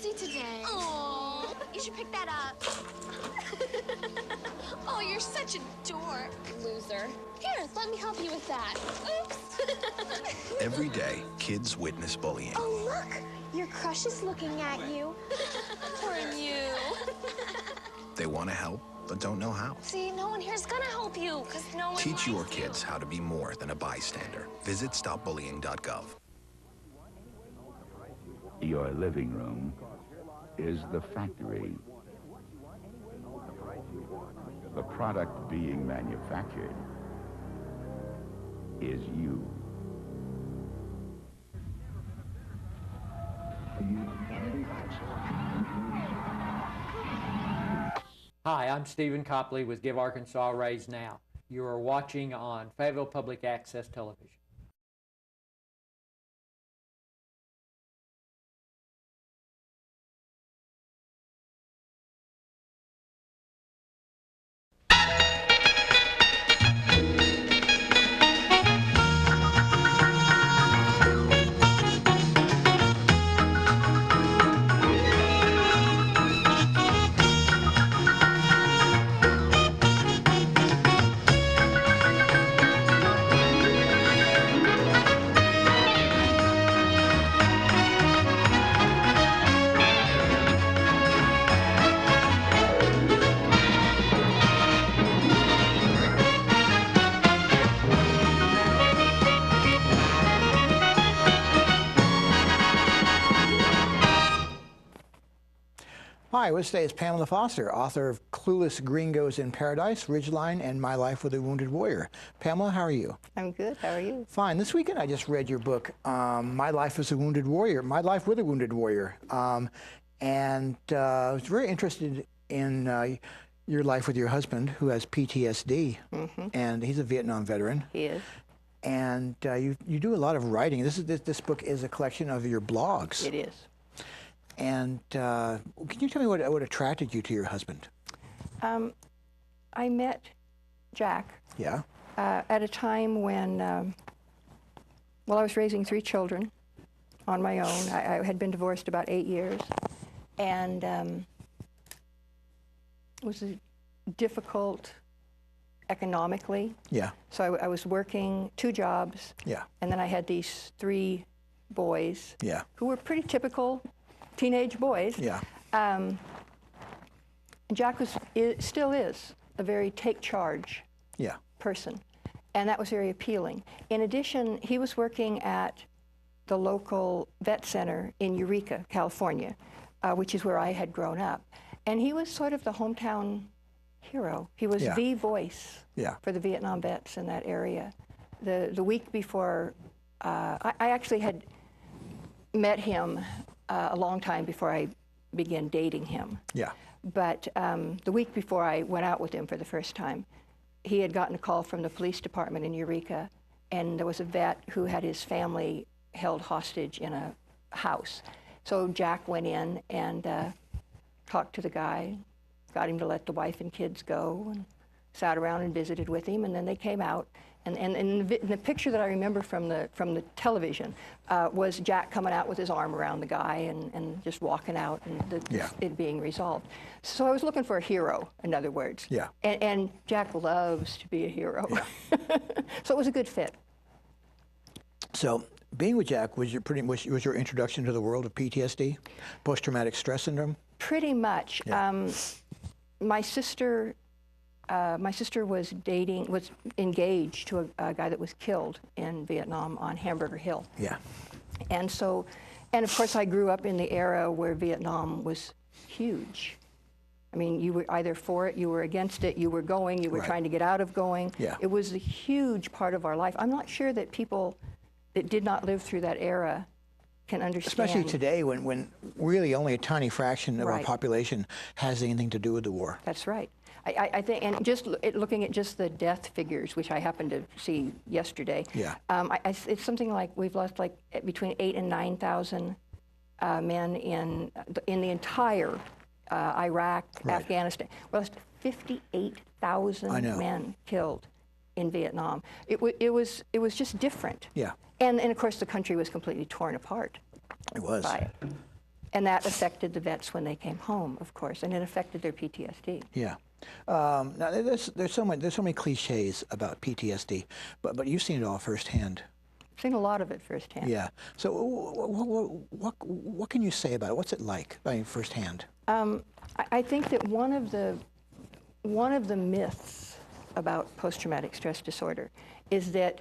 busy today. Oh, you should pick that up. Oh, you're such a dork. Loser. Here, let me help you with that. Oops. Every day, kids witness bullying. Oh, look. Your crush is looking at you. Poor you. They want to help, but don't know how. See, no one here's gonna help you, because no one Teach your likes you. kids how to be more than a bystander. Visit stopbullying.gov. Your living room is the factory. The product being manufactured is you. Hi, I'm Stephen Copley with Give Arkansas a Raise Now. You are watching on Fayetteville Public Access Television. Hi, with us today is Pamela Foster, author of Clueless Gringos in Paradise, Ridgeline, and My Life with a Wounded Warrior. Pamela, how are you? I'm good. How are you? Fine. This weekend I just read your book, My Life as a Wounded Warrior, My Life with a Wounded Warrior. I was very interested in your life with your husband, who has PTSD, and he's a Vietnam veteran. He is. And you do a lot of writing. This book is a collection of your blogs. It is. And can you tell me what attracted you to your husband? I met Jack at a time when, well, I was raising 3 children on my own. I had been divorced about 8 years, and it was difficult economically. Yeah. So I was working 2 jobs. Yeah. And then I had these 3 boys. Yeah. Who were pretty typical teenage boys. Yeah. Jack still is a very take charge person, and that was very appealing. In addition, he was working at the local vet center in Eureka, California, which is where I had grown up, and he was sort of the hometown hero. He was the voice for the Vietnam vets in that area. The week before, I actually had met him a long time before I began dating him. Yeah. But the week before I went out with him for the first time, he had gotten a call from the police department in Eureka, and there was a vet who had his family held hostage in a house. So Jack went in and talked to the guy, got him to let the wife and kids go, and sat around and visited with him, and then they came out. And the picture that I remember from the television was Jack coming out with his arm around the guy and just walking out, and it being resolved. So I was looking for a hero, in other words. Yeah. And Jack loves to be a hero. Yeah. So it was a good fit. So being with Jack was your introduction to the world of PTSD, post-traumatic stress syndrome? Pretty much. Yeah. My sister was engaged to a guy that was killed in Vietnam on Hamburger Hill. Yeah. And so, and of course I grew up in the era where Vietnam was huge. I mean, you were either for it, you were against it, you were going, you were trying to get out of going. Yeah. It was a huge part of our life. I'm not sure that people that did not live through that era can understand. Especially today when really only a tiny fraction of our population has anything to do with the war. That's right. I think, and just looking at just the death figures, which I happened to see yesterday, it's something like we've lost like between 8,000 and 9,000 men in the entire Iraq, Afghanistan. We lost 58,000 men killed in Vietnam. It was just different. Yeah. And of course the country was completely torn apart. It was. By it. And that affected the vets when they came home, of course, and it affected their PTSD. Yeah. Now there's so many cliches about PTSD, but you've seen it all firsthand. I've seen a lot of it firsthand. Yeah. So what can you say about it? What's it like, I mean, firsthand? I think that one of the myths about post-traumatic stress disorder is that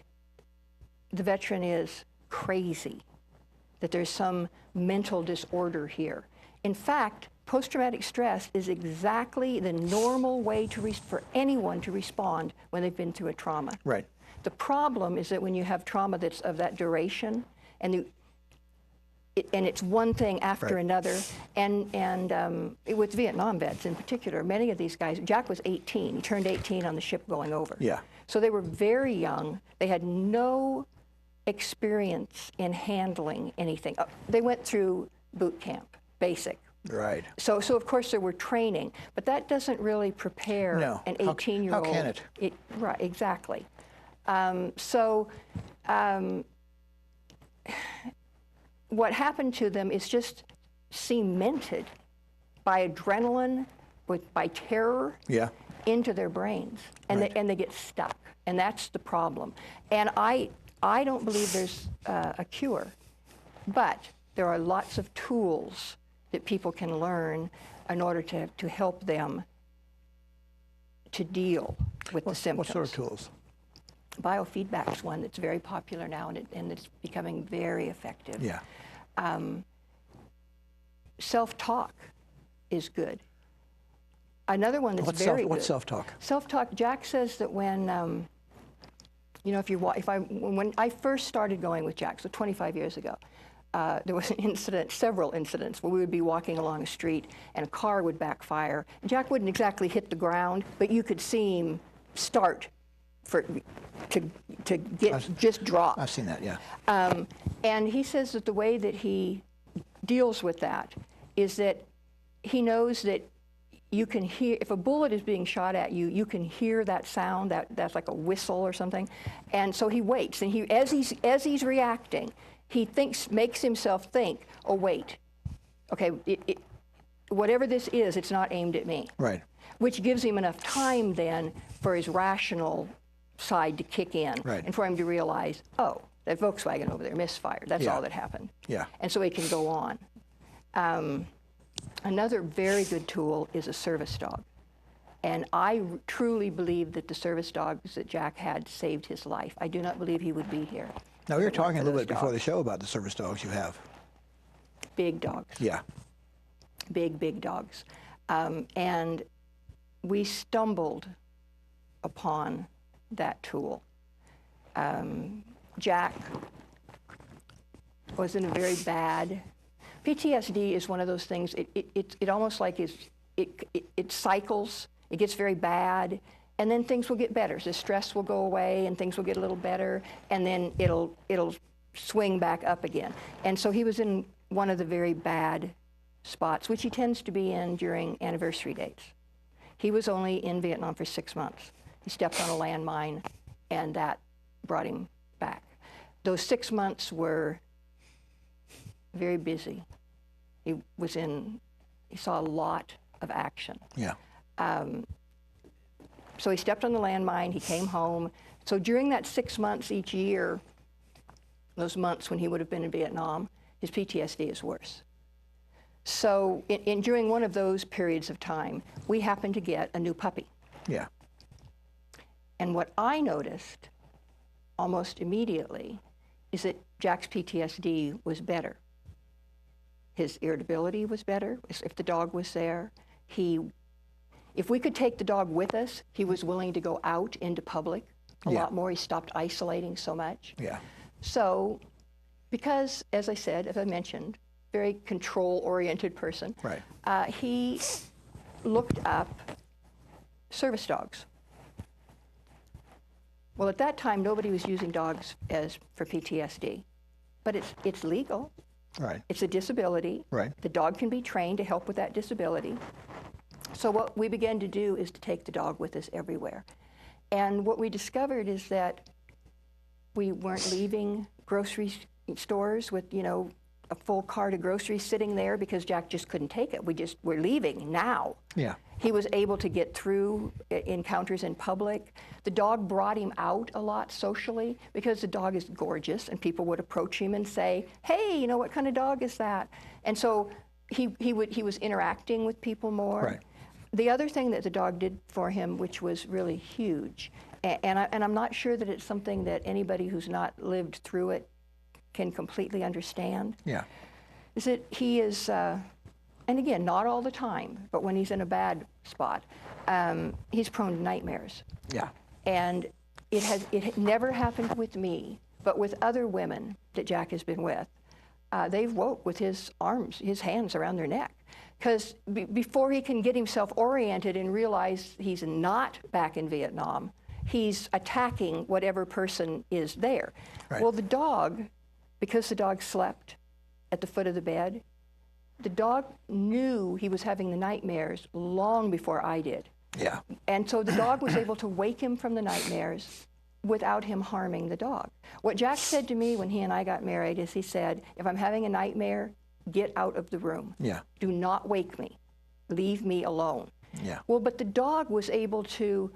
the veteran is crazy, that there's some mental disorder here. In fact, post-traumatic stress is exactly the normal way for anyone to respond when they've been through a trauma. Right. The problem is that when you have trauma that's of that duration, and it's one thing after another, and with Vietnam vets in particular, many of these guys, Jack was 18, he turned 18 on the ship going over. Yeah. So they were very young, they had no experience in handling anything. They went through boot camp, basic. Right. So of course there were training, but that doesn't really prepare an 18-year-old. How can it? Right, exactly. What happened to them is just cemented by adrenaline, by terror, into their brains, and they get stuck, and that's the problem. And I don't believe there's a cure, but there are lots of tools that people can learn in order to help them to deal with the symptoms. What sort of tools? Biofeedback is one that's very popular now, and it's becoming very effective. Yeah. Self-talk is good. Another one that's very good. What's self-talk? Self-talk. Jack says that when, when I first started going with Jack, so 25 years ago, there was several incidents where we would be walking along a street and a car would backfire. Jack wouldn't exactly hit the ground, but you could see him start to just drop. I've seen that, yeah. And he says that the way that he deals with that is that he knows that you can hear, if a bullet is being shot at you, you can hear that sound, that's like a whistle or something. And so he waits, and as he's reacting, he makes himself think, oh wait, okay, whatever this is, it's not aimed at me. Right. Which gives him enough time then for his rational side to kick in, and for him to realize, oh, that Volkswagen over there misfired. That's all that happened. Yeah. And so he can go on. Another very good tool is a service dog. And I truly believe that the service dogs that Jack had saved his life. I do not believe he would be here. Now, we were talking a little bit before the show about the service dogs you have. Big dogs. Yeah. Big dogs. And we stumbled upon that tool. Jack was in a very bad, PTSD is one of those things, it almost like it cycles, it gets very bad, and then things will get better. The stress will go away and things will get a little better, and then it'll swing back up again. And so he was in one of the very bad spots, which he tends to be in during anniversary dates. He was only in Vietnam for 6 months. He stepped on a landmine, and that brought him back. Those 6 months were very busy. He saw a lot of action. Yeah. So he stepped on the landmine, he came home. So during that 6 months each year, those months when he would have been in Vietnam, his PTSD is worse. So during one of those periods of time, we happened to get a new puppy. Yeah. And what I noticed almost immediately is that Jack's PTSD was better. His irritability was better if the dog was there. If we could take the dog with us, he was willing to go out into public a lot more. He stopped isolating so much. Yeah. So, because, as I said, as I mentioned, very control-oriented person, he looked up service dogs. Well, at that time, nobody was using dogs for PTSD, but it's legal. Right. It's a disability. Right. The dog can be trained to help with that disability. So what we began to do is to take the dog with us everywhere. And what we discovered is that we weren't leaving grocery stores with, a full cart of groceries sitting there because Jack just couldn't take it. We're leaving now. Yeah. He was able to get through encounters in public. The dog brought him out a lot socially because the dog is gorgeous, and people would approach him and say, "Hey, you know, what kind of dog is that?" And so he was interacting with people more. Right. The other thing that the dog did for him, which was really huge, and I'm not sure that it's something that anybody who's not lived through it can completely understand. Yeah. Is that he is, and again, not all the time, but when he's in a bad spot, he's prone to nightmares. Yeah. And it never happened with me, but with other women that Jack has been with, they've woke with his hands around their neck. Because before he can get himself oriented and realize he's not back in Vietnam, he's attacking whatever person is there. Right. Well, the dog, because the dog slept at the foot of the bed, the dog knew he was having the nightmares long before I did. Yeah. And so the dog was able to wake him from the nightmares without him harming the dog. What Jack said to me when he and I got married is he said, if I'm having a nightmare, get out of the room. Yeah. Do not wake me. Leave me alone. Yeah. Well, but the dog was able to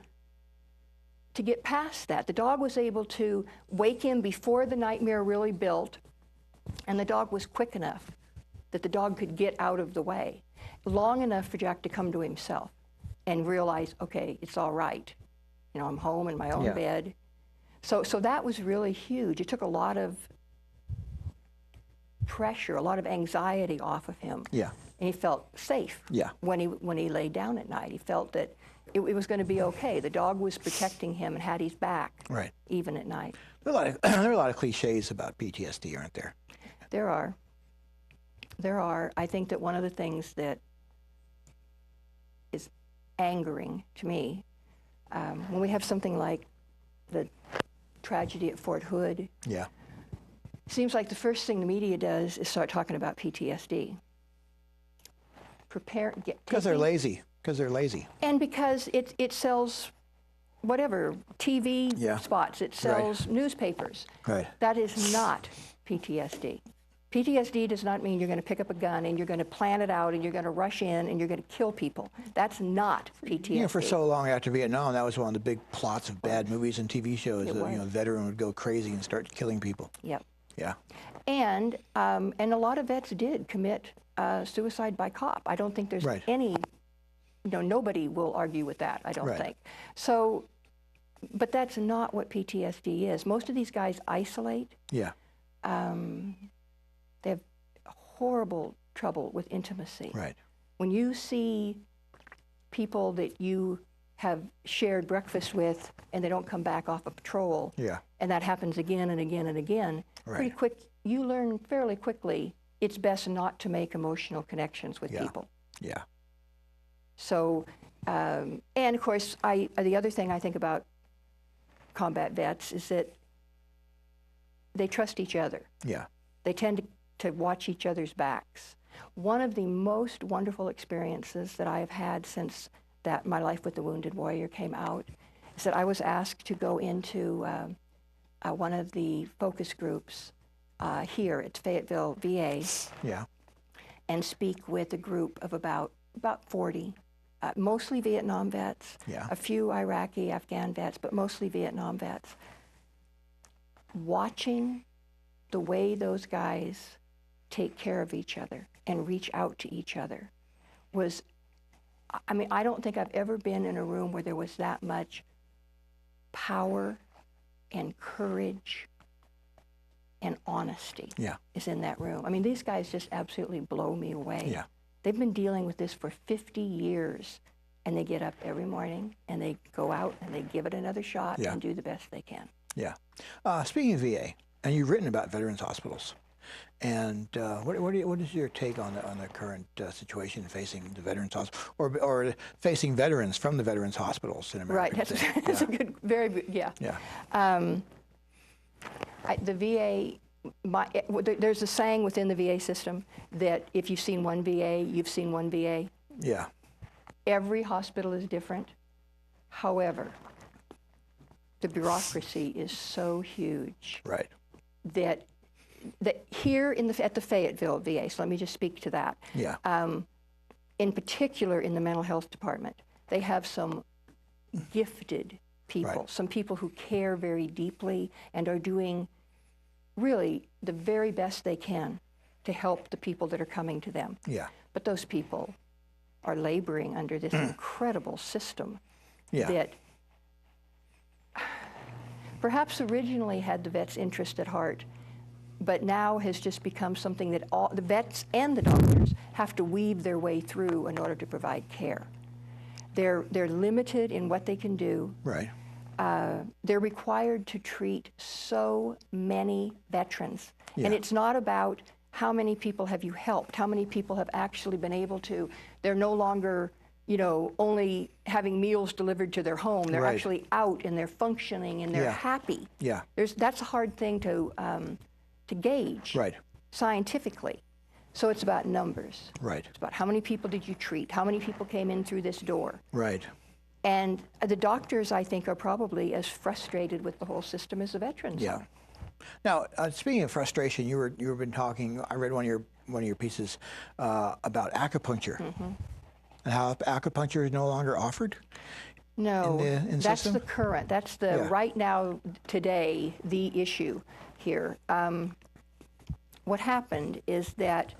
get past that. The dog was able to wake him before the nightmare really built, and the dog was quick enough that the dog could get out of the way, long enough for Jack to come to himself and realize, okay, it's all right. You know, I'm home in my own bed. So that was really huge. It took a lot of pressure, a lot of anxiety off of him. Yeah. And he felt safe. Yeah. When he laid down at night. He felt that it was going to be okay. The dog was protecting him and had his back. Right. Even at night. There are a lot of cliches about PTSD, aren't there? There are. There are. I think that one of the things that is angering to me, when we have something like the tragedy at Fort Hood, Yeah. seems like the first thing the media does is start talking about PTSD. Because they're lazy. Because they're lazy. And because it sells whatever, TV spots, it sells newspapers. Right. That is not PTSD. PTSD does not mean you're going to pick up a gun and you're going to plan it out and you're going to rush in and you're going to kill people. That's not PTSD. You know, for so long after Vietnam, that was one of the big plots of bad movies and TV shows. That, you know, a veteran would go crazy and start killing people. Yep. Yeah. And a lot of vets did commit suicide by cop. I don't think there's any, you know, nobody will argue with that, I don't think. So, but that's not what PTSD is. Most of these guys isolate. Yeah. They have horrible trouble with intimacy. Right. When you see people that you have shared breakfast with and they don't come back off a patrol, and that happens again and again and again, pretty quick, you learn fairly quickly it's best not to make emotional connections with people. Yeah. So, and of course, the other thing I think about combat vets is that they trust each other. Yeah. They tend to watch each other's backs. One of the most wonderful experiences that I have had since that My Life with the Wounded Warrior came out is that I was asked to go into one of the focus groups here at Fayetteville VA and speak with a group of about 40, mostly Vietnam vets, a few Iraqi, Afghan vets, but mostly Vietnam vets. Watching the way those guys take care of each other and reach out to each other was, I mean, I don't think I've ever been in a room where there was that much power and courage and honesty is in that room. I mean, these guys just absolutely blow me away. Yeah. They've been dealing with this for 50 years, and they get up every morning, and they go out, and they give it another shot and do the best they can. Yeah. Speaking of VA, and you've written about veterans hospitals, and what is your take on the current situation facing the veterans hospital, or facing veterans from the veterans hospitals in America? Right. That's a good, very good, the VA, there's a saying within the VA system that if you've seen one VA, you've seen one VA. Yeah. Every hospital is different. However, the bureaucracy is so huge that here at the Fayetteville VA, so let me just speak to that. Yeah. In particular, in the mental health department, they have some gifted people, Right. some people who care very deeply and are doing really the very best they can to help the people that are coming to them. Yeah. But those people are laboring under this incredible system Yeah. that perhaps originally had the vet's interest at heart, but now has just become something that all the vets and the doctors have to weave their way through in order to provide care. They're limited in what they can do. Right. They're required to treat so many veterans. And Yeah. it's not about how many people have you helped, how many people have actually been able to. They're no longer, you know, only having meals delivered to their home. They're Right. actually out and they're functioning and they're Yeah. happy. Yeah. That's a hard thing to gauge Right. scientifically. So it's about numbers. Right. It's about how many people did you treat? How many people came in through this door? Right. And the doctors, I think, are probably as frustrated with the whole system as the veterans Yeah. are. Now, speaking of frustration, you've been talking. I read one of your pieces about acupuncture and how acupuncture is no longer offered. No, in that's system? the current. That's the Yeah. right now, today, the issue here. What happened is that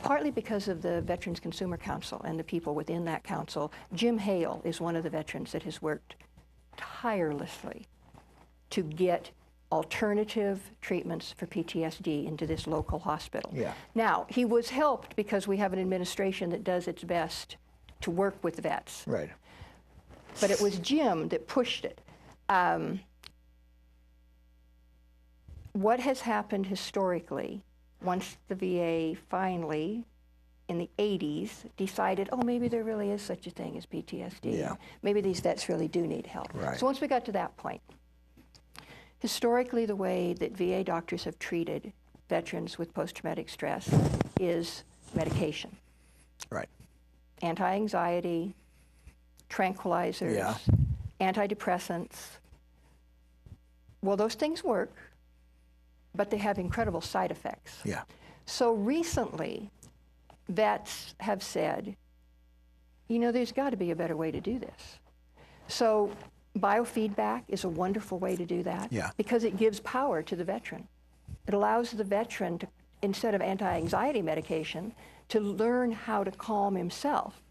partly because of the Veterans Consumer Council and the people within that council, Jim Hale is one of the veterans that has worked tirelessly to get alternative treatments for PTSD into this local hospital. Yeah. Now, he was helped because we have an administration that does its best to work with vets. Right. But it was Jim that pushed it. What has happened historically, once the VA finally, in the 80s, decided, oh, maybe there really is such a thing as PTSD. Yeah. Maybe these vets really do need help. Right. So once we got to that point, historically the way that VA doctors have treated veterans with post-traumatic stress is medication. Right. Anti-anxiety, tranquilizers, Yeah. antidepressants. Well, those things work, but they have incredible side effects. Yeah. So recently, vets have said, you know, there's got to be a better way to do this. So biofeedback is a wonderful way to do that. Yeah. Because it gives power to the veteran. It allows the veteran to, instead of anti-anxiety medication, to learn how to calm himself.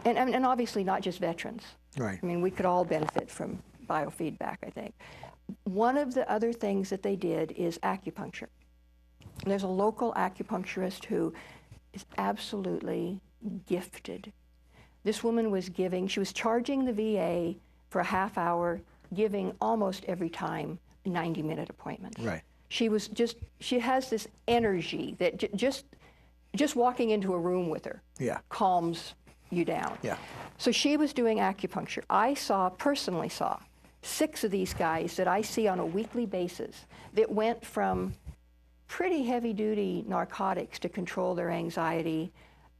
And obviously not just veterans. Right. I mean, we could all benefit from biofeedback, I think. One of the other things that they did is acupuncture. There's a local acupuncturist who is absolutely gifted. This woman was giving, she was charging the VA for a half hour, giving almost every time 90-minute appointments. Right. She was just, she has this energy that just walking into a room with her Yeah. calms you down. Yeah. So she was doing acupuncture. I personally saw 6 of these guys that I see on a weekly basis that went from pretty heavy-duty narcotics to control their anxiety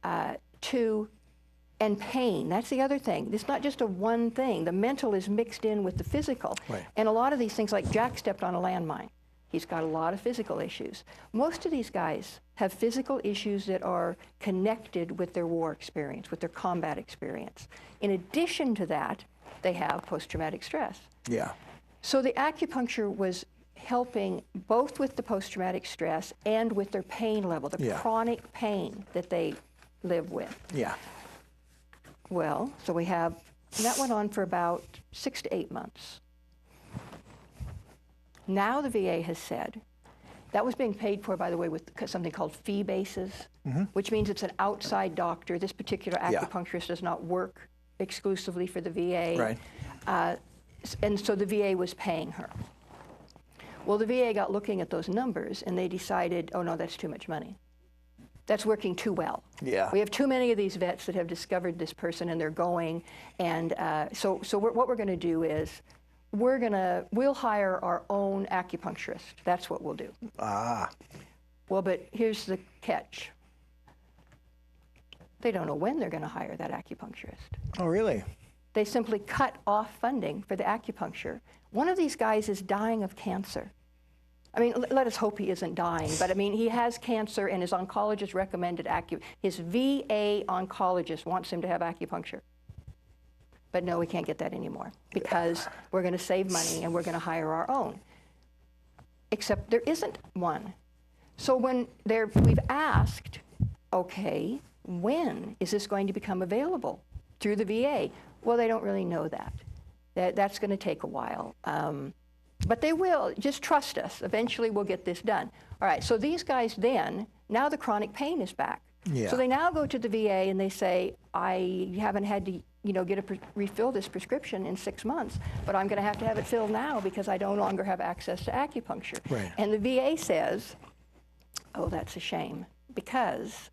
and pain. That's the other thing. It's not just a one thing. The mental is mixed in with the physical. Right. And a lot of these things, like Jack stepped on a landmine. He's got a lot of physical issues. Most of these guys have physical issues that are connected with their war experience, with their combat experience. In addition to that, they have post-traumatic stress. Yeah. So the acupuncture was helping both with the post-traumatic stress and with their pain level, the Yeah. chronic pain that they live with. Yeah. Well, so we have, that went on for about 6 to 8 months. Now the VA has said, that was being paid for, by the way, with something called fee basis, which means it's an outside doctor. This particular Yeah. acupuncturist does not work exclusively for the VA. Right. And so the VA was paying her. Well, the VA got looking at those numbers and they decided, oh no, that's too much money. That's working too well. Yeah. We have too many of these vets that have discovered this person and they're going. And so what we're going to do is we'll hire our own acupuncturist. That's what we'll do. Ah. Well, but here's the catch. They don't know when they're going to hire that acupuncturist. Oh, really? They simply cut off funding for the acupuncture. One of these guys is dying of cancer. I mean, let us hope he isn't dying, but I mean, he has cancer and his oncologist recommended his VA oncologist wants him to have acupuncture. But no, we can't get that anymore because we're going to save money and we're going to hire our own. Except there isn't one. So when we've asked, okay, when is this going to become available through the VA? Well, they don't really know that. That's going to take a while. But they will. Just trust us. Eventually we'll get this done. All right, so these guys then, now the chronic pain is back. Yeah. So they now go to the VA and they say, I haven't had to refill this prescription in 6 months, but I'm going to have it filled now because I no longer have access to acupuncture. Right. And the VA says, oh, that's a shame, because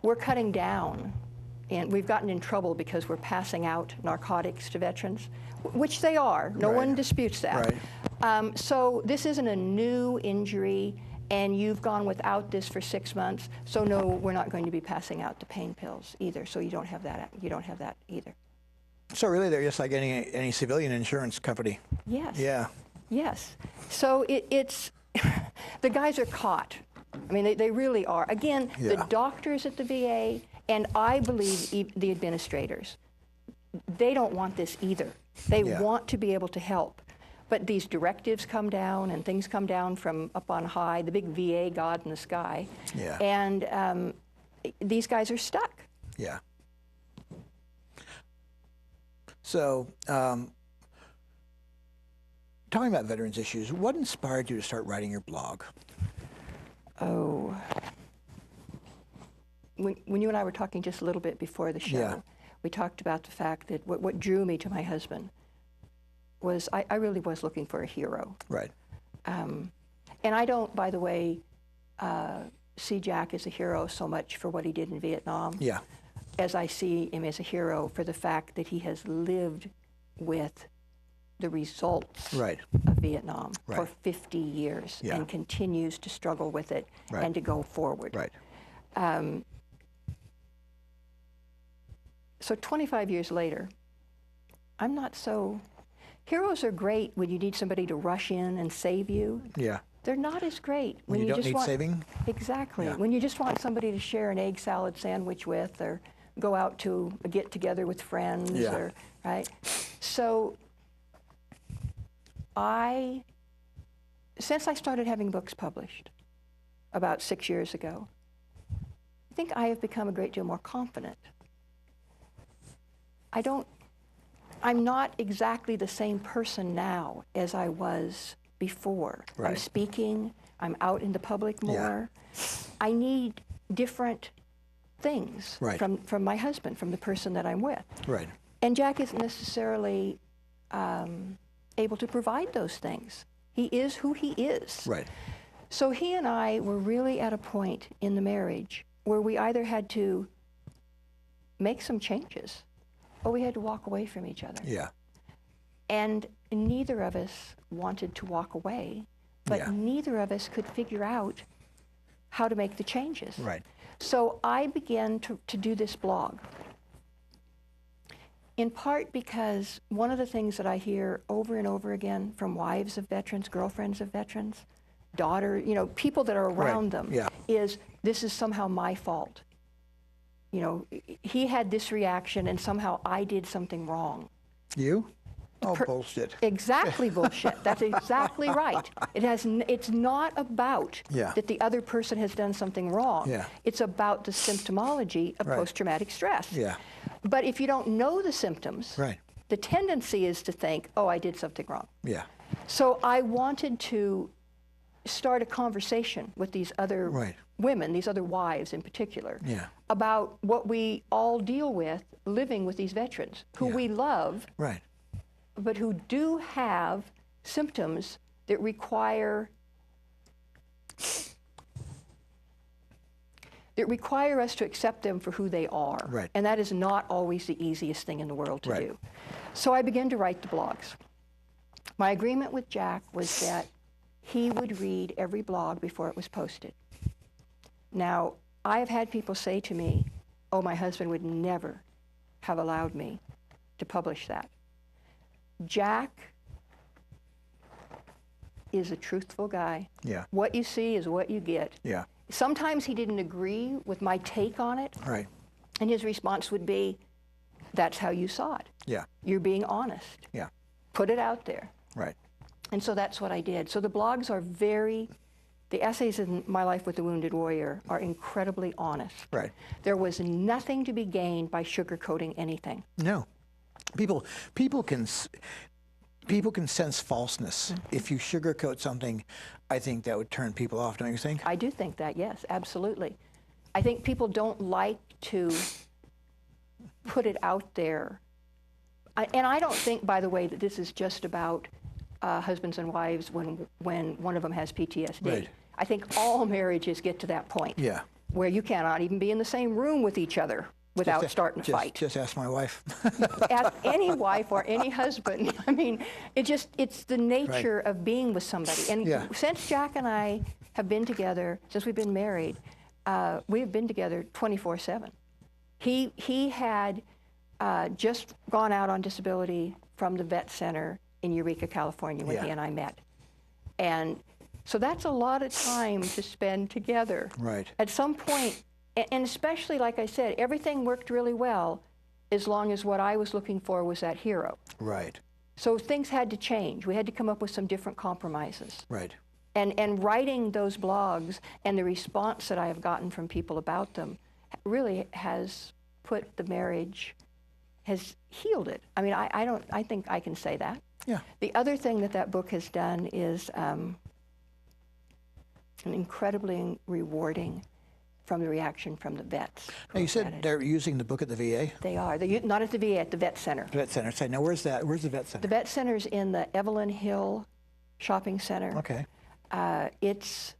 we're cutting down, and we've gotten in trouble because we're passing out narcotics to veterans, which they are. No one disputes that. Right. So this isn't a new injury, and you've gone without this for 6 months, so no, we're not going to be passing out the pain pills either, so you don't have that either. So really they're just like any civilian insurance company. Yes. Yeah. Yes. So it's, the guys are caught. I mean, they really are. Again, the doctors at the VA, and I believe the administrators, they don't want this either. They want to be able to help. But these directives come down and things come down from up on high, the big VA God in the sky. Yeah. And these guys are stuck. Yeah. So, talking about veterans issues, what inspired you to start writing your blog? Oh, when you and I were talking just a little bit before the show, we talked about the fact that what drew me to my husband was I really was looking for a hero. Right. And I don't, by the way, see Jack as a hero so much for what he did in Vietnam. Yeah. As I see him as a hero for the fact that he has lived with the results right. of Vietnam right. for 50 years and continues to struggle with it and to go forward. Right. So 25 years later, I'm not so... Heroes are great when you need somebody to rush in and save you. Yeah. They're not as great when you don't just need want, saving? Exactly. Yeah. When you just want somebody to share an egg salad sandwich with, or go out to a get-together with friends, or, right? So since I started having books published about 6 years ago, I think I have become a great deal more confident. I'm not exactly the same person now as I was before. Right. I'm speaking, I'm out in the public more. I need different things from my husband, from the person that I'm with. Right. And Jack isn't necessarily able to provide those things. He is who he is. Right. So he and I were really at a point in the marriage where we either had to make some changes or we had to walk away from each other. Yeah. And neither of us wanted to walk away, but neither of us could figure out how to make the changes. Right. So I began to do this blog, in part because one of the things that I hear over and over again from wives of veterans, girlfriends of veterans, daughter, people that are around them, is this is somehow my fault. He had this reaction and somehow I did something wrong. You? Oh, bullshit. Exactly bullshit. That's exactly right. It's not about that the other person has done something wrong. Yeah. It's about the symptomology of post-traumatic stress. Yeah. But if you don't know the symptoms, the tendency is to think, oh, I did something wrong. Yeah. So I wanted to start a conversation with these other women, these other wives in particular, about what we all deal with living with these veterans who we love, but who do have symptoms that require us to accept them for who they are. Right. And that is not always the easiest thing in the world to do. So I began to write the blogs. My agreement with Jack was that he would read every blog before it was posted. Now, I have had people say to me, oh, my husband would never have allowed me to publish that. Jack is a truthful guy. Yeah. What you see is what you get. Yeah. Sometimes he didn't agree with my take on it. Right. And his response would be, that's how you saw it. Yeah. You're being honest. Yeah. Put it out there. Right. And so that's what I did. So the blogs are the essays in My Life with the Wounded Warrior are incredibly honest. Right. There was nothing to be gained by sugarcoating anything. No. People can sense falseness. If you sugarcoat something, I think that would turn people off, don't you think? I do think that, yes, absolutely. I think people don't like to put it out there. And I don't think, by the way, that this is just about husbands and wives when one of them has PTSD. Right. I think all marriages get to that point. Yeah. Where you cannot even be in the same room with each other without starting a fight. Just ask my wife. Ask any wife or any husband. I mean, it's the nature of being with somebody. And since Jack and I have been together, since we've been married, we have been together 24/7. He had just gone out on disability from the vet center in Eureka, California, when he and I met. And so that's a lot of time to spend together. Right. At some point, and especially, like I said, everything worked really well as long as what I was looking for was that hero. Right. So things had to change. We had to come up with some different compromises. Right. And writing those blogs and the response that I have gotten from people about them really has put the marriage, has healed it. I mean, I think I can say that. Yeah. The other thing that book has done is incredibly rewarding from the reaction from the vets. Now you said they're using the book at the VA? They are. Not at the VA, at the vet center. The vet center. Say, now where's that? Where's the vet center? The vet center's in the Evelyn Hill Shopping Center. Okay. It's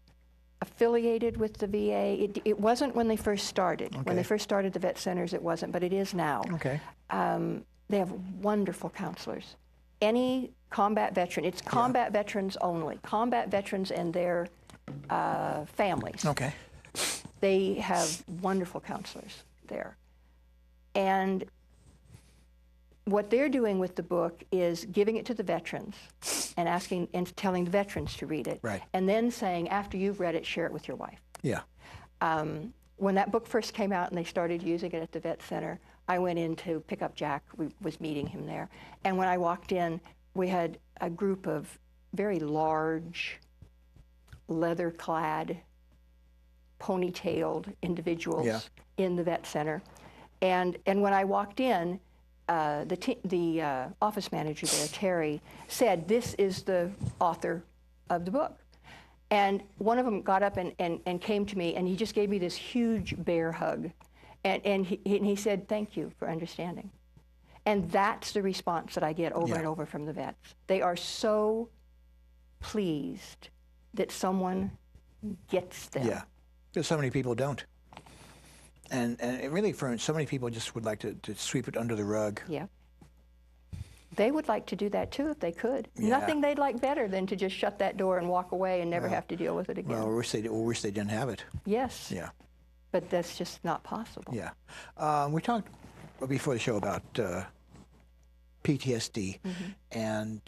affiliated with the VA. It wasn't when they first started. Okay. When they first started the vet centers, it wasn't, but it is now. Okay. They have wonderful counselors. Any combat veteran, it's combat veterans only, combat veterans and their families. Okay. They have wonderful counselors there. And what they're doing with the book is giving it to the veterans and asking and telling the veterans to read it. Right. And then saying, after you've read it, share it with your wife. Yeah. When that book first came out and they started using it at the vet center, I went in to pick up Jack. We was meeting him there. And when I walked in, we had a group of very large, leather-clad, ponytailed individuals in the vet center. And when I walked in, the office manager there, Terry, said, "This is the author of the book." And one of them got up and came to me, and he just gave me this huge bear hug. And he said, "Thank you for understanding." And that's the response that I get over and over from the vets. They are so pleased that someone gets them. Yeah, because so many people don't. And it really, for so many people, just would like to sweep it under the rug. Yeah. They would like to do that too if they could. Yeah. Nothing they'd like better than to just shut that door and walk away and never have to deal with it again. Well, we wish they didn't have it. Yes. Yeah. But that's just not possible. Yeah. We talked before the show about PTSD and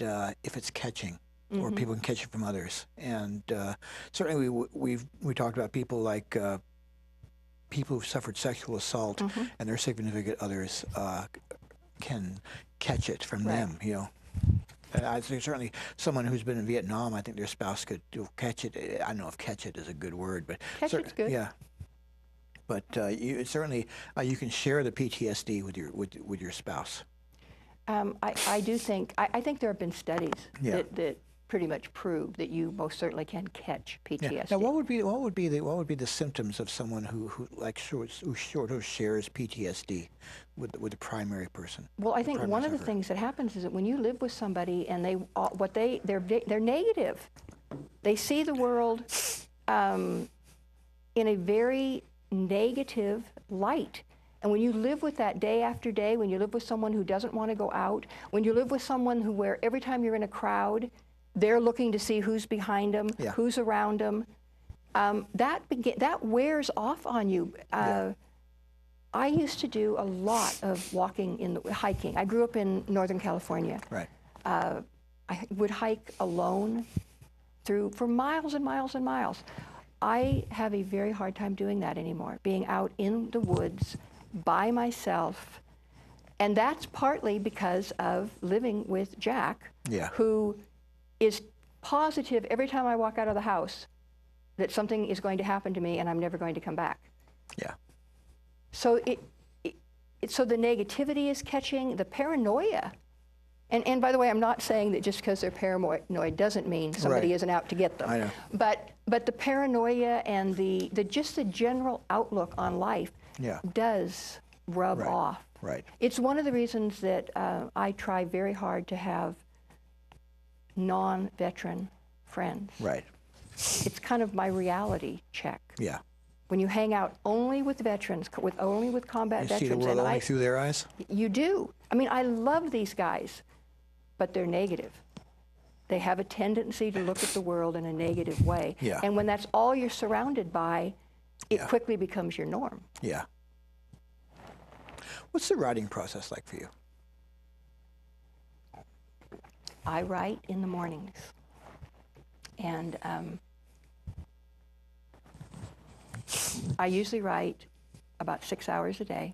if it's catching or people can catch it from others. And certainly we talked about people like people who've suffered sexual assault and their significant others can catch it from them, you know. I think certainly someone who's been in Vietnam, I think their spouse could catch it. I don't know if catch it is a good word, but catch it's good. Yeah. But certainly you can share the PTSD with your spouse. I do think there have been studies that pretty much prove that you most certainly can catch PTSD. Yeah. Now, what would be the symptoms of someone who shares PTSD with the primary person? Well, I think one of the things that happens is that when you live with somebody and they're negative, they see the world in a very negative light. And when you live with that day after day, when you live with someone who doesn't want to go out, when you live with someone where every time you're in a crowd, they're looking to see who's behind them, who's around them, that wears off on you. I used to do a lot of hiking. I grew up in Northern California. Right. I would hike alone for miles and miles and miles. I have a very hard time doing that anymore, being out in the woods by myself. And that's partly because of living with Jack, who is positive every time I walk out of the house that something is going to happen to me and I'm never going to come back. Yeah. So so the negativity is catching, the paranoia. And by the way, I'm not saying that just because they're paranoid doesn't mean somebody isn't out to get them. I know. But the paranoia and just the general outlook on life does rub off. Right. It's one of the reasons that I try very hard to have non-veteran friends. Right. It's kind of my reality check. Yeah. When you hang out only with veterans, only with combat veterans, you see the world only through their eyes? You do. I mean, I love these guys, but they're negative. They have a tendency to look at the world in a negative way. Yeah. And when that's all you're surrounded by, it quickly becomes your norm. Yeah. What's the writing process like for you? I write in the mornings. And I usually write about 6 hours a day.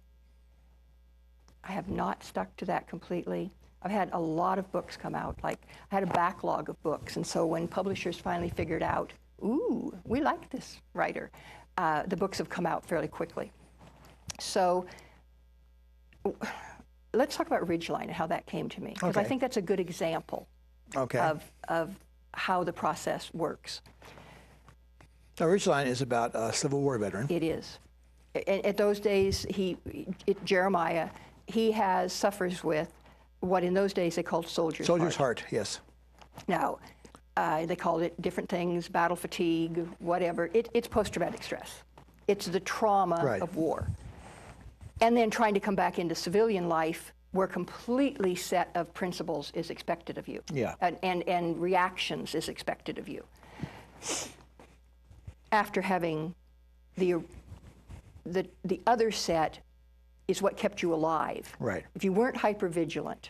I have not stuck to that completely. I've had a lot of books come out. Like, I had a backlog of books, and so when publishers finally figured out, ooh, we like this writer, the books have come out fairly quickly. So let's talk about Ridgeline and how that came to me, because I think that's a good example of how the process works. Now, Ridgeline is about a Civil War veteran. It is. At those days, Jeremiah, he suffers with what in those days they called soldier's heart. Soldier's heart, yes. Now, they called it different things, battle fatigue, whatever. It's post-traumatic stress. It's the trauma of war. And then trying to come back into civilian life where completely set of principles is expected of you. Yeah. And reactions is expected of you. After having the other set is what kept you alive. Right. If you weren't hypervigilant,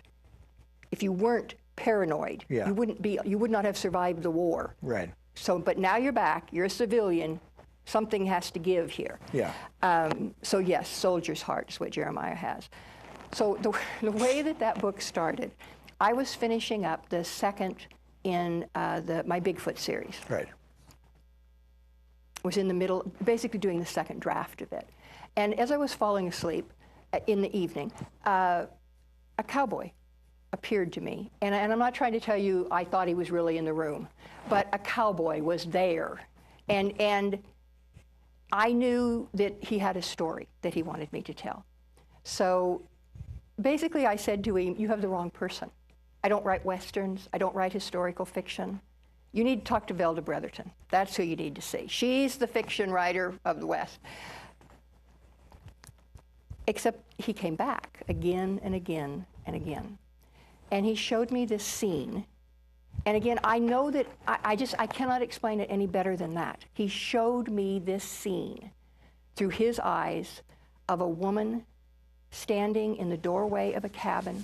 if you weren't paranoid, you would not have survived the war. Right. So, but now you're back, you're a civilian, something has to give here. Yeah. So yes, soldier's heart is what Jeremiah has. So the way that book started, I was finishing up the second in my Bigfoot series. Right. Was in the middle, basically doing the second draft of it. And as I was falling asleep in the evening, a cowboy appeared to me. And I'm not trying to tell you I thought he was really in the room, but a cowboy was there. And I knew that he had a story that he wanted me to tell. So basically I said to him, you have the wrong person. I don't write Westerns. I don't write historical fiction. You need to talk to Velda Bretherton. That's who you need to see. She's the fiction writer of the West. Except he came back again and again and again. And he showed me this scene. And again, I know that I cannot explain it any better than that. He showed me this scene through his eyes of a woman standing in the doorway of a cabin,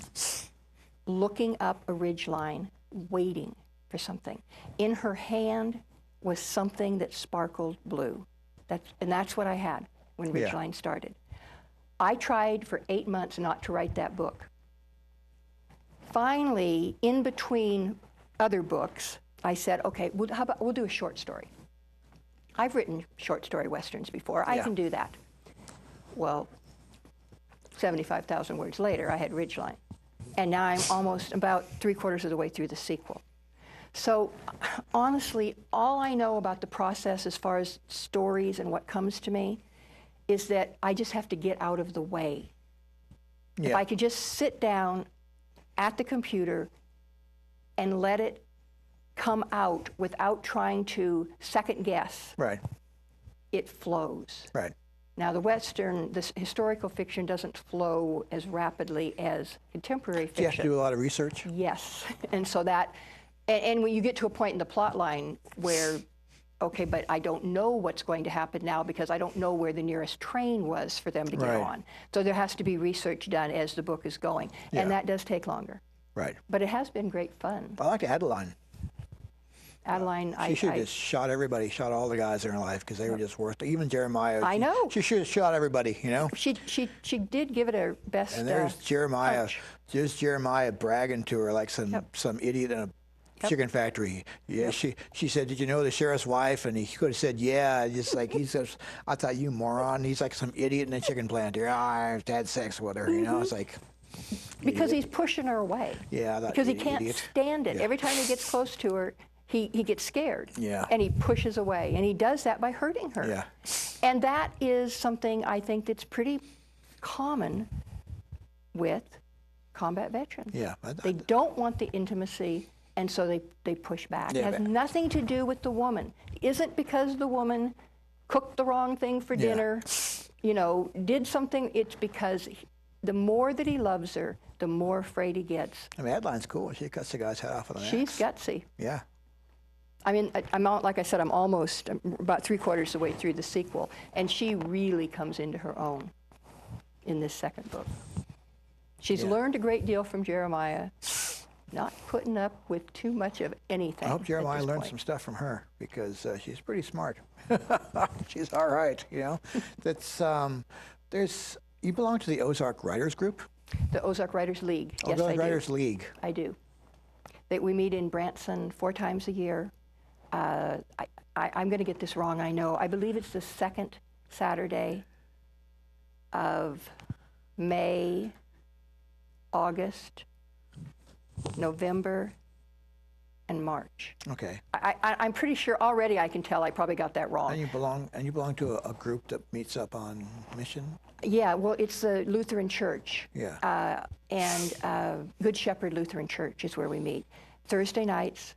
looking up a ridgeline, waiting for something. In her hand was something that sparkled blue. And that's what I had when Ridgeline started. I tried for 8 months not to write that book. Finally, in between other books, I said, okay, how about we'll do a short story. I've written short story Westerns before. I can do that. Well, 75,000 words later, I had Ridgeline. And now I'm almost about 3/4 of the way through the sequel. So honestly, all I know about the process as far as stories and what comes to me is that I just have to get out of the way. If I could just sit down at the computer and let it come out without trying to second guess, it flows. Right. Now this historical fiction doesn't flow as rapidly as contemporary fiction. Do you have to do a lot of research? Yes, and so that, and when you get to a point in the plot line where, okay, but I don't know what's going to happen now because I don't know where the nearest train was for them to get on. So there has to be research done as the book is going, and that does take longer. Right. But it has been great fun. I like Adeline. Adeline, She should have just shot everybody, shot all the guys in her life because they were just worth it. Even Jeremiah. I know. She should have shot everybody, you know. She did give it her best. And there's Jeremiah. punch. There's Jeremiah bragging to her like some idiot in a chicken factory. Yeah, she said, "Did you know the sheriff's wife?" And he could have said, "Yeah." Just like he says, "I thought you moron." He's like some idiot in a chicken plant here. I've had sex with her. You know, it's like. Because he's pushing her away. Yeah, because he can't stand it. Yeah. Every time he gets close to her, he gets scared. Yeah. And he pushes away, and he does that by hurting her. Yeah. And that is something I think that's pretty common with combat veterans. Yeah. They don't want the intimacy, and so they push back. Yeah, it has nothing to do with the woman. It isn't because the woman cooked the wrong thing for dinner, you know, did something. It's because the more that he loves her, the more afraid he gets. I mean, Adeline's cool. She cuts the guy's head off with an axe. She's gutsy. Yeah. I mean, like I said, I'm about 3/4 of the way through the sequel, and she really comes into her own in this second book. She's learned a great deal from Jeremiah, not putting up with too much of anything. I hope Jeremiah learned some stuff from her because she's pretty smart. She's all right, you know. That's you belong to the Ozark Writers Group? The Ozark Writers League. Yes, I do. Ozark Writers League. I do. We meet in Branson 4 times a year. I'm going to get this wrong, I know. I believe it's the second Saturday of May, August, November, and March. Okay. I'm pretty sure already I can tell I probably got that wrong. And you belong to a group that meets up on mission? Yeah, well, it's the Lutheran Church. Yeah. And Good Shepherd Lutheran Church is where we meet. Thursday nights,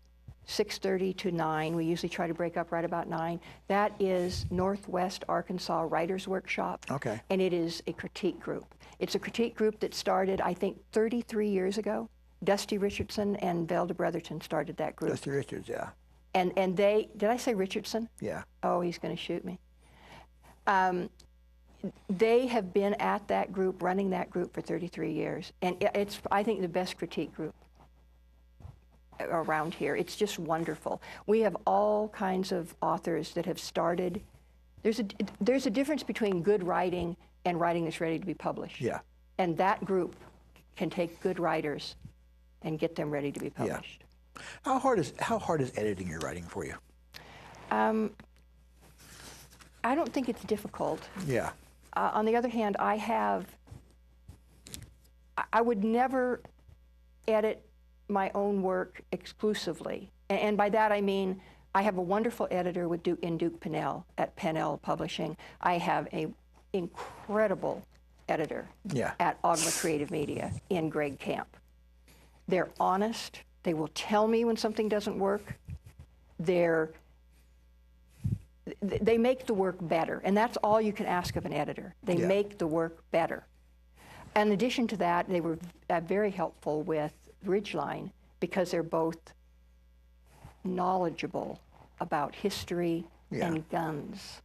6:30 to 9. We usually try to break up right about 9. That is Northwest Arkansas Writers Workshop. Okay. And it is a critique group. It's a critique group that started, I think, 33 years ago. Dusty Richardson and Velda Brotherton started that group. Dusty Richards, yeah. And they, did I say Richardson? Yeah. Oh, he's going to shoot me. They have been at that group, running that group for 33 years. And it's, I think, the best critique group around here. It's just wonderful. We have all kinds of authors that have started. There's a difference between good writing and writing that's ready to be published. Yeah. And that group can take good writers and get them ready to be published. Yeah. How hard is editing your writing for you? I don't think it's difficult. Yeah. On the other hand, I would never edit my own work exclusively. And by that I mean I have a wonderful editor in Duke Pennell at Pennell Publishing. I have an incredible editor at Ogma Creative Media in Greg Camp. They're honest. They will tell me when something doesn't work. They make the work better, and that's all you can ask of an editor. They make the work better. In addition to that, they were very helpful with Ridgeline because they're both knowledgeable about history and guns.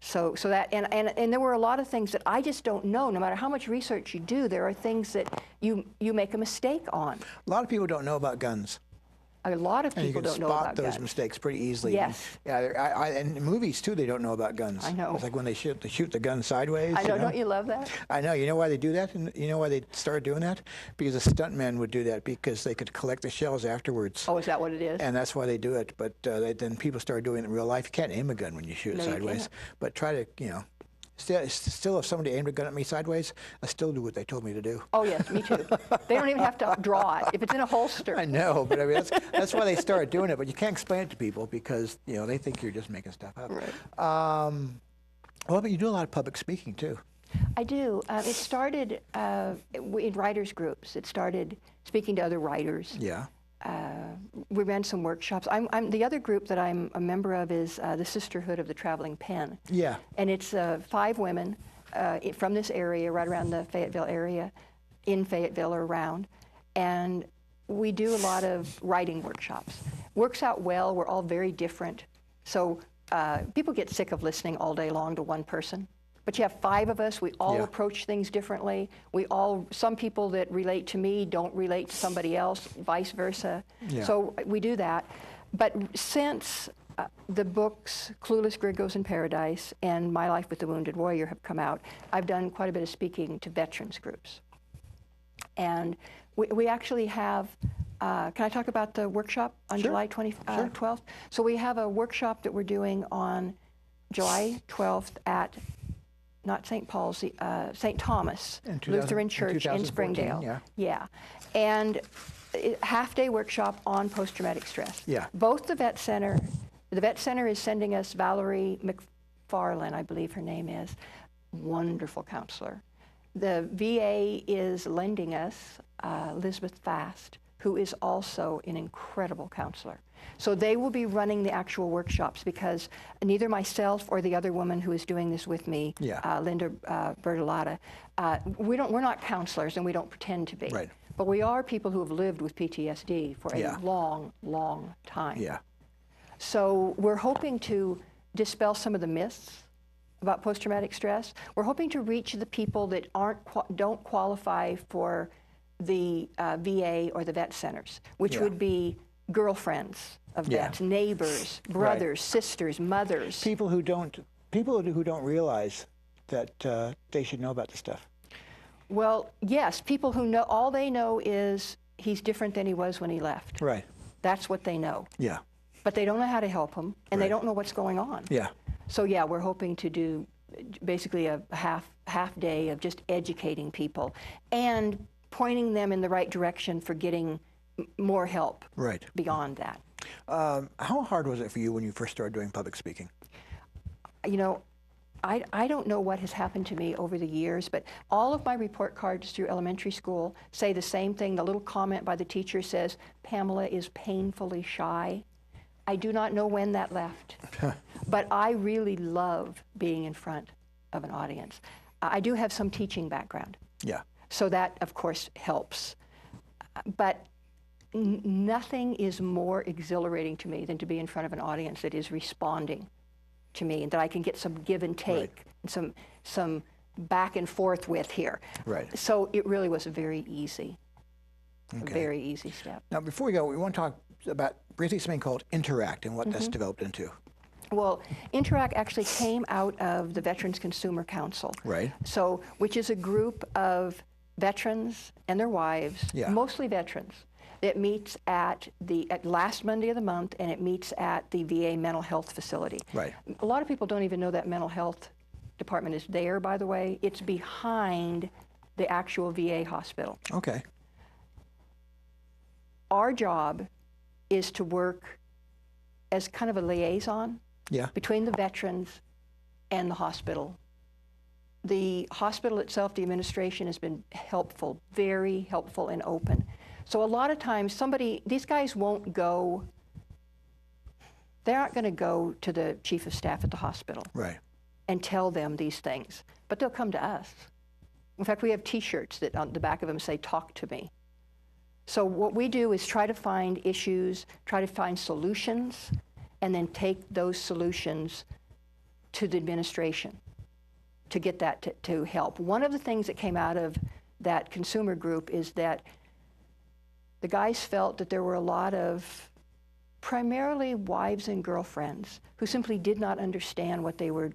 So that, and there were a lot of things that I just don't know. No matter how much research you do, there are things that you make a mistake on. A lot of people don't know about guns. A lot of people don't know about guns. You can spot those mistakes pretty easily. Yes. And in movies, too, they don't know about guns. I know. It's like when they shoot the gun sideways. I know, don't you love that? I know. You know why they do that? And you know why they started doing that? Because the stuntmen would do that because they could collect the shells afterwards. Oh, is that what it is? And that's why they do it. But then people started doing it in real life. You can't aim a gun when you shoot it sideways. But try to, still, if somebody aimed a gun at me sideways, I still do what they told me to do. Oh, yes, me too. They don't even have to draw it. If it's in a holster. I know, but I mean, that's why they started doing it. But you can't explain it to people because, they think you're just making stuff up. Right. Well, but you do a lot of public speaking, too. I do. It started in writers' groups. It started speaking to other writers. Yeah. We ran some workshops. The other group that I'm a member of is the Sisterhood of the Traveling Pen. Yeah. And it's 5 women from this area, right around the Fayetteville area, in Fayetteville or around. And we do a lot of writing workshops. Works out well. We're all very different. So people get sick of listening all day long to one person. But you have 5 of us. We all approach things differently. Some people that relate to me don't relate to somebody else, vice versa. Yeah. So we do that. But since the books Clueless Gringos in Paradise and My Life with the Wounded Warrior have come out, I've done quite a bit of speaking to veterans groups. And we actually have, can I talk about the workshop on July 12th? So we have a workshop that we're doing on July 12th at, not St. Paul's, St. Thomas Lutheran Church in Springdale. Yeah. And half-day workshop on post-traumatic stress. Yeah. Both the vet center is sending us Valerie McFarland, I believe her name is, wonderful counselor. The VA is lending us Elizabeth Fast, who is also an incredible counselor. So they will be running the actual workshops because neither myself or the other woman who is doing this with me, Linda Bertolotta, we're not counselors and we don't pretend to be. Right. But we are people who have lived with PTSD for a long, long time. Yeah. So we're hoping to dispel some of the myths about post-traumatic stress. We're hoping to reach the people that don't qualify for the VA or the vet centers, which would be girlfriends of vets, neighbors, brothers, sisters, mothers. People who don't realize that they should know about this stuff. Well, yes, people who know, all they know is he's different than he was when he left. Right. That's what they know. Yeah. But they don't know how to help him, and they don't know what's going on. Yeah. So yeah, we're hoping to do basically a half day of just educating people and pointing them in the right direction for getting more help beyond that. How hard was it for you when you first started doing public speaking? You know, I don't know what has happened to me over the years, but all of my report cards through elementary school say the same thing. The little comment by the teacher says, Pamela is painfully shy. I do not know when that left, but I really love being in front of an audience. I do have some teaching background. Yeah. So that, of course, helps. But nothing is more exhilarating to me than to be in front of an audience that is responding to me and that I can get some give and take and some back and forth with here. Right. So it really was a very easy step. Now, before we go, we want to talk about briefly something called Interact and what that's developed into. Well, Interact actually came out of the Veterans Consumer Council. Right. So, which is a group of veterans and their wives, mostly veterans, that meets at last Monday of the month, and it meets at the VA mental health facility. Right. A lot of people don't even know that mental health department is there, by the way. It's behind the actual VA hospital. Okay. Our job is to work as kind of a liaison between the veterans and the hospital. The hospital itself, the administration, has been helpful, very helpful and open. So a lot of times these guys won't go, they aren't going to go to the chief of staff at the hospital and tell them these things, but they'll come to us. In fact, we have T-shirts that on the back of them say, "Talk to me." So what we do is try to find issues, try to find solutions, and then take those solutions to the administration to get that to help. One of the things that came out of that consumer group is that the guys felt that there were a lot of primarily wives and girlfriends who simply did not understand what they were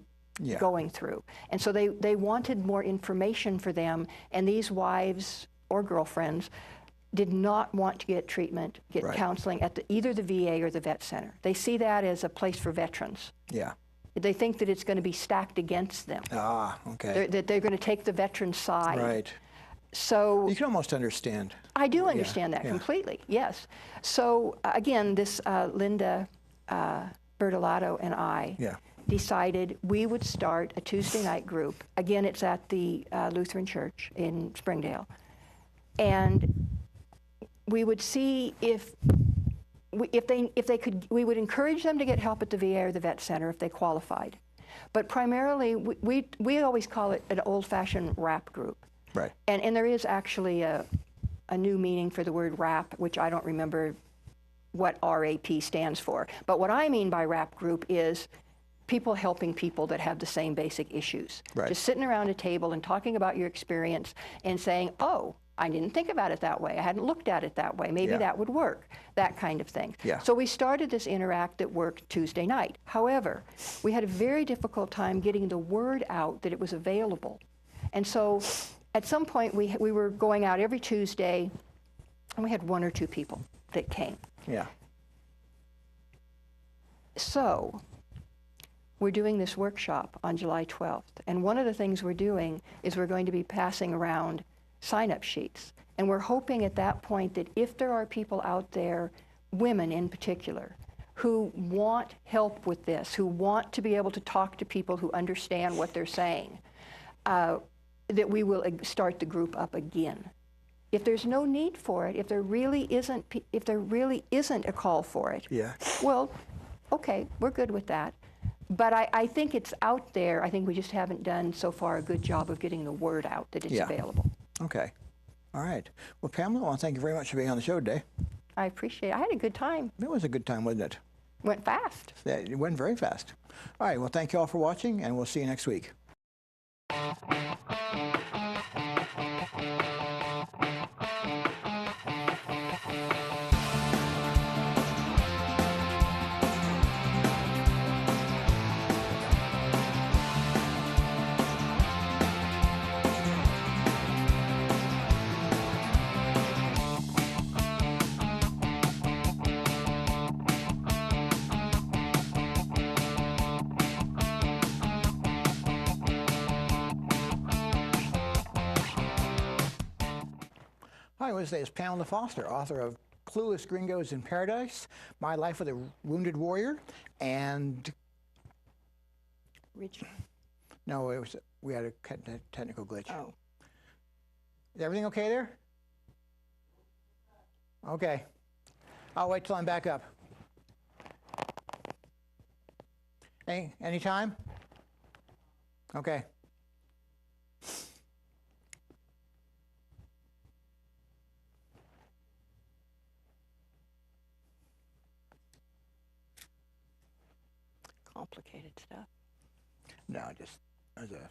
going through. And so they wanted more information for them, and these wives or girlfriends did not want to get treatment, get counseling at either the VA or the vet center. They see that as a place for veterans. Yeah. They think that it's going to be stacked against them. Ah, okay. That they're going to take the veteran side. Right. So you can almost understand. I do understand that completely, yes. So again, this Linda Bertolato and I decided we would start a Tuesday night group. Again, it's at the Lutheran Church in Springdale. And we would see if they could, we would encourage them to get help at the VA or the vet center if they qualified. But primarily, we always call it an old-fashioned rap group. Right. And there is actually a new meaning for the word rap, which I don't remember what RAP stands for. But what I mean by rap group is people helping people that have the same basic issues. Right. Just sitting around a table and talking about your experience and saying, oh, I didn't think about it that way. I hadn't looked at it that way. Maybe that would work, that kind of thing. Yeah. So we started this Interact that worked Tuesday night. However, we had a very difficult time getting the word out that it was available. And so at some point we were going out every Tuesday, and we had 1 or 2 people that came. Yeah. So we're doing this workshop on July 12th. And one of the things we're doing is we're going to be passing around sign-up sheets. And we're hoping at that point that if there are people out there, women in particular, who want help with this, who want to be able to talk to people who understand what they're saying, that we will start the group up again. If there's no need for it, if there really isn't a call for it, well, okay, we're good with that. But I think it's out there. I think we just haven't done so far a good job of getting the word out that it's available. Okay. All right. Well, Pamela, I want to thank you very much for being on the show today. I appreciate it. I had a good time. It was a good time, wasn't it? Went fast. Yeah, it went very fast. All right. Well, thank you all for watching, and we'll see you next week. Hi, Wednesday is Pamela Foster, author of Clueless Gringos in Paradise, My Life with a Wounded Warrior, and... Richard. No, it was, we had a technical glitch. Oh. Is everything okay there? Okay. I'll wait till I'm back up. Any time? Okay. Complicated stuff. No, just there's a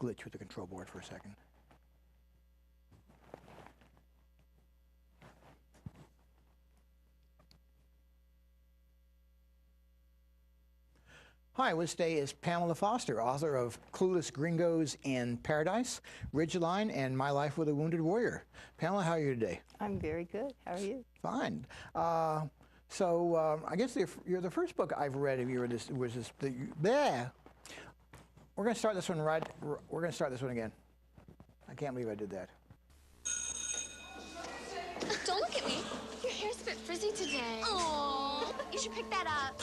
glitch with the control board for a second. Hi, with us today is Pamela Foster, author of Clueless Gringos in Paradise, Ridgeline, and My Life with a Wounded Warrior. Pamela, how are you today? I'm very good. How are you? Fine. I guess you're the first book I've read of yours was this. We're going to start this one right. We're going to start this one again. I can't believe I did that. Don't look at me. Your hair's a bit frizzy today. Oh, you should pick that up.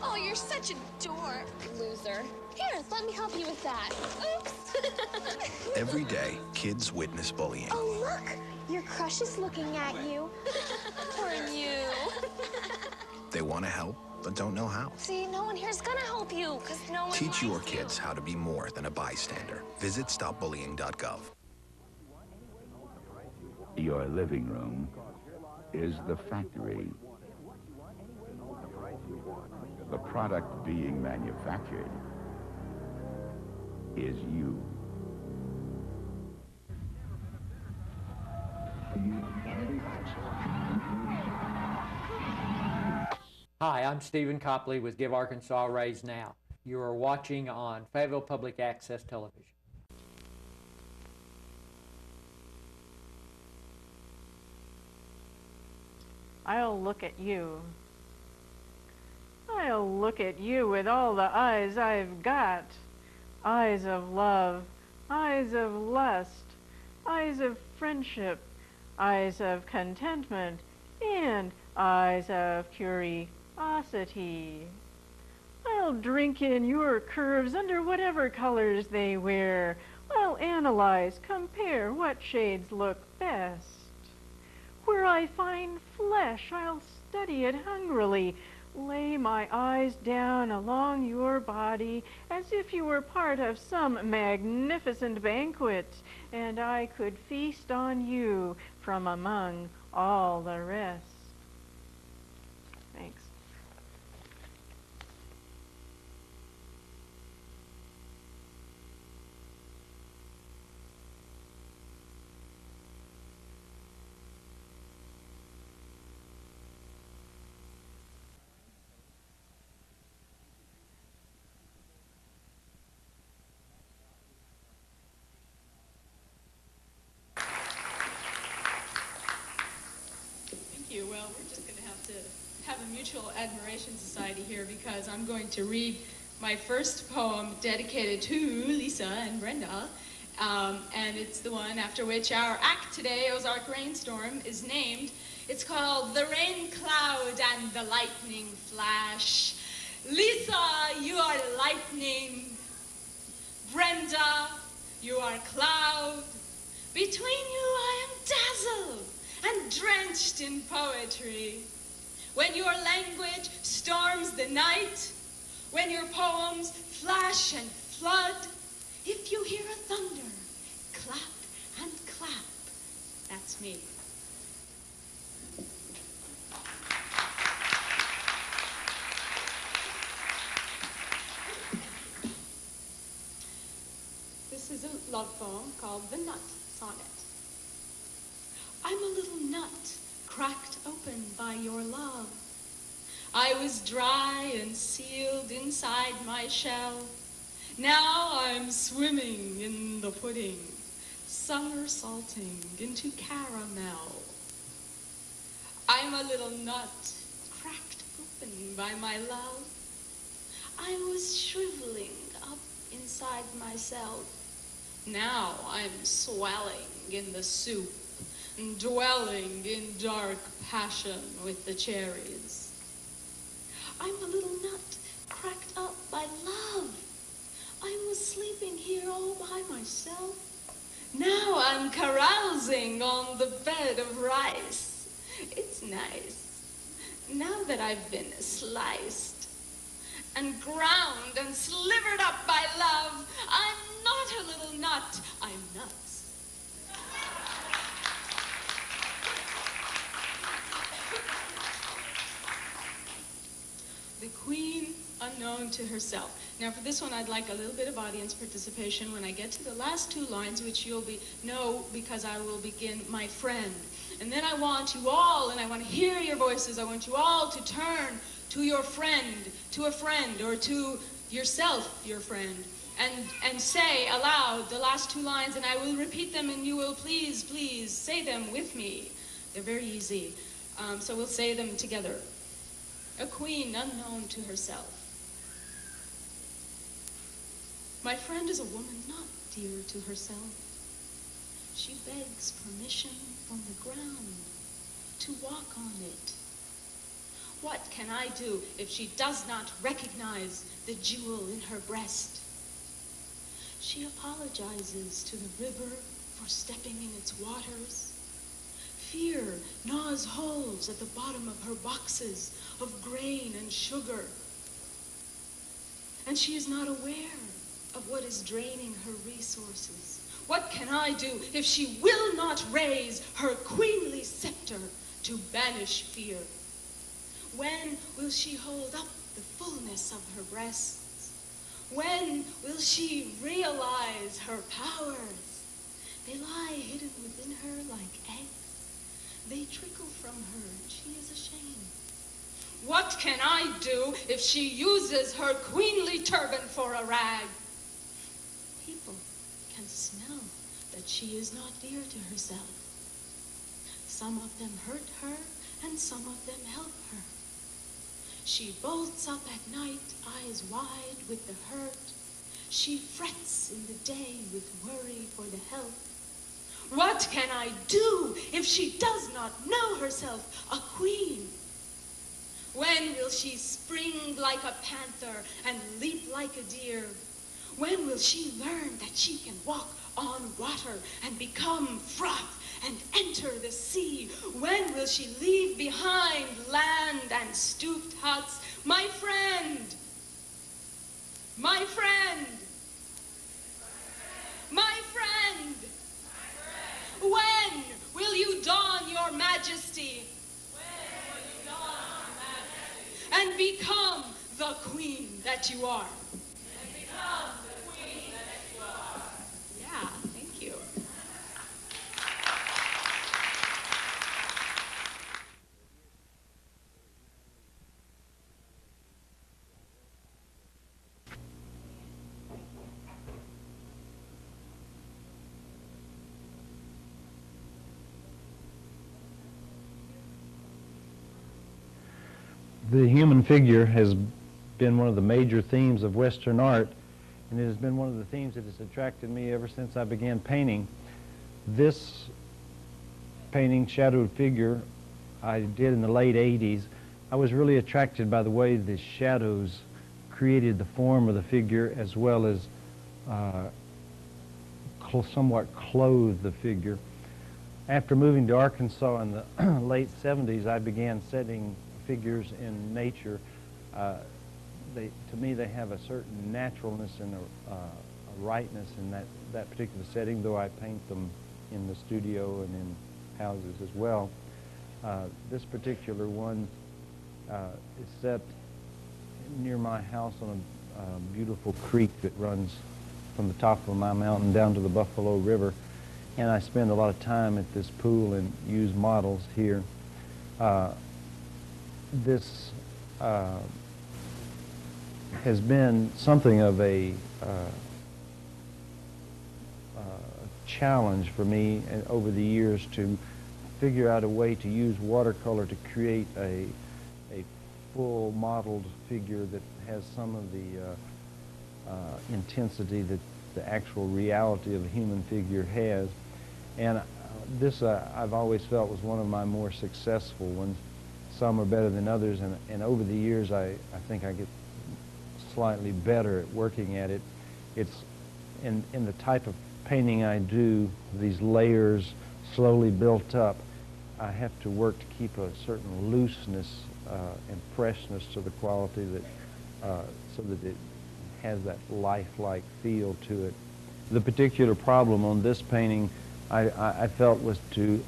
Oh, you're such a dork. Loser. Here, let me help you with that. Oops. Every day, kids witness bullying. Oh, look. Your crush is looking at you. Poor you. They want to help, but don't know how. See, no one here's gonna help you, because no one Teach your likes you. kids how to be more than a bystander. Visit stopbullying.gov. Your living room is the factory. The product being manufactured is you. Hi, I'm Stephen Copley with Give Arkansas a Raise Now. You are watching on Fayetteville Public Access Television. I'll look at you. I'll look at you with all the eyes I've got. Eyes of love, eyes of lust, eyes of friendship, eyes of contentment, and eyes of curiosity. I'll drink in your curves under whatever colors they wear. I'll analyze, compare what shades look best. Where I find flesh, I'll study it hungrily. Lay my eyes down along your body as if you were part of some magnificent banquet, and I could feast on you from among all the rest. Thanks. well, we're just going to have a mutual admiration society here because I'm going to read my first poem dedicated to Lisa and Brenda. And it's the one after which our act today, Ozark Rainstorm, is named. It's called The Rain Cloud and the Lightning Flash. Lisa, you are lightning. Brenda, you are cloud. Between you I am dazzled and drenched in poetry. When your language storms the night, when your poems flash and flood, if you hear a thunder, clap and clap. That's me. This is a love poem called The Nut Sonnet. I'm a little nut cracked open by your love. I was dry and sealed inside my shell. Now I'm swimming in the pudding, somersaulting into caramel. I'm a little nut cracked open by my love. I was shriveling up inside myself. Now I'm swelling in the soup and dwelling in dark passion with the cherries. I'm a little nut cracked up by love. I was sleeping here all by myself. Now I'm carousing on the bed of rice. It's nice. Now that I've been sliced and ground and slivered up by love, I'm not a little nut, I'm nuts. The Queen Unknown to Herself. Now for this one I'd like a little bit of audience participation when I get to the last two lines, which you'll know because I will begin my friend. And then I want you all, and I want to hear your voices, I want you all to turn to your friend, to a friend, or to yourself, your friend, and say aloud the last two lines, and I will repeat them, and you will please, please say them with me. They're very easy. So we'll say them together. A queen unknown to herself. My friend is a woman not dear to herself. She begs permission from the ground to walk on it. What can I do if she does not recognize the jewel in her breast? She apologizes to the river for stepping in its waters. Fear gnaws holes at the bottom of her boxes of grain and sugar. And she is not aware of what is draining her resources. What can I do if she will not raise her queenly scepter to banish fear? When will she hold up the fullness of her breasts? When will she realize her powers? They lie hidden within her like eggs. They trickle from her, and she is ashamed. What can I do if she uses her queenly turban for a rag? People can smell that she is not dear to herself. Some of them hurt her, and some of them help her. She bolts up at night, eyes wide with the hurt. She frets in the day with worry for the health. What can I do if she does not know herself a queen? When will she spring like a panther and leap like a deer? When will she learn that she can walk on water and become froth and enter the sea? When will she leave behind land and stooped huts? My friend! My friend! My friend! When will you don your majesty? When will you don your majesty? And become the queen that you are. And become the queen that you are. Yeah, thank you. The human figure has been one of the major themes of Western art, and it has been one of the themes that has attracted me ever since I began painting. This painting, Shadowed Figure, I did in the late 80s. I was really attracted by the way the shadows created the form of the figure, as well as somewhat clothed the figure. After moving to Arkansas in the late 70s, I began setting figures in nature. To me, they have a certain naturalness and a rightness in that particular setting, though I paint them in the studio and in houses as well. This particular one is set near my house on a beautiful creek that runs from the top of my mountain down to the Buffalo River, and I spend a lot of time at this pool and use models here. This has been something of a challenge for me over the years to figure out a way to use watercolor to create a full modeled figure that has some of the intensity that the actual reality of a human figure has. And this I've always felt was one of my more successful ones. Some are better than others, and over the years I think I get slightly better at working at it. It's in the type of painting I do, these layers slowly built up, I have to work to keep a certain looseness and freshness to the quality that so that it has that lifelike feel to it. The particular problem on this painting I felt was to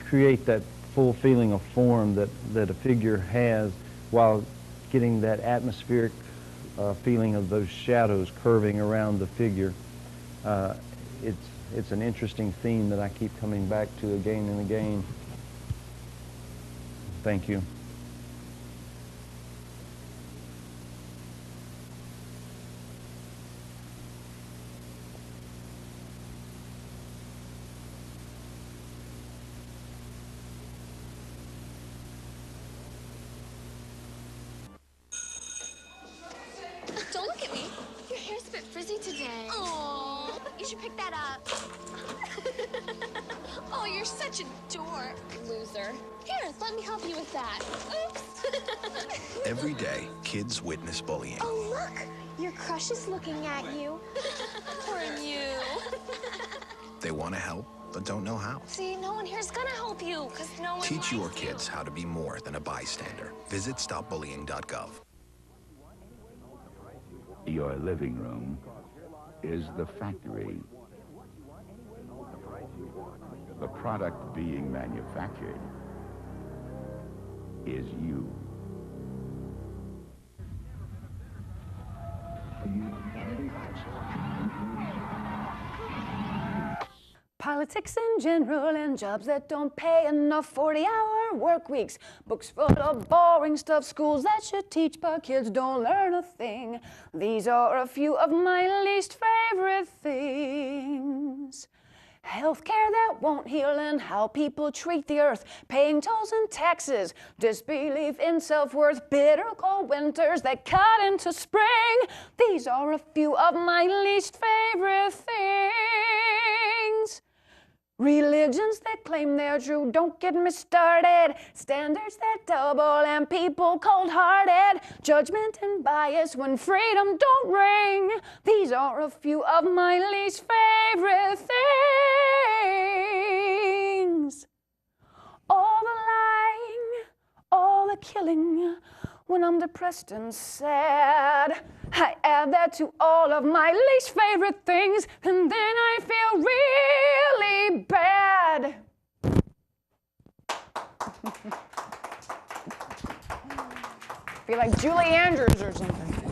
create that full feeling of form that a figure has while getting that atmospheric feeling of those shadows curving around the figure. It's an interesting theme that I keep coming back to again and again. Thank you. Don't look at me. Your hair's a bit frizzy today. Aww. You should pick that up. Oh, you're such a dork. Loser. Here, let me help you with that. Oops. Every day, kids witness bullying. Oh, look. Your crush is looking at you. Poor you. They want to help, but don't know how. See, no one here's gonna help you, because no one Teach your likes you. kids how to be more than a bystander. Visit stopbullying.gov. Your living room is the factory. The product being manufactured is you. Politics in general and jobs that don't pay enough, 40-hour work weeks, books full of boring stuff, schools that should teach but kids don't learn a thing. These are a few of my least favorite things. Healthcare that won't heal and how people treat the earth, paying tolls and taxes, disbelief in self-worth, bitter cold winters that cut into spring. These are a few of my least favorite things. Religions that claim they're true, don't get me started. Standards that double and people cold-hearted. Judgment and bias when freedom don't ring. These are a few of my least favorite things. All the lying, all the killing. When I'm depressed and sad, I add that to all of my least favorite things, and then I feel really bad. Feel like Julie Andrews or something.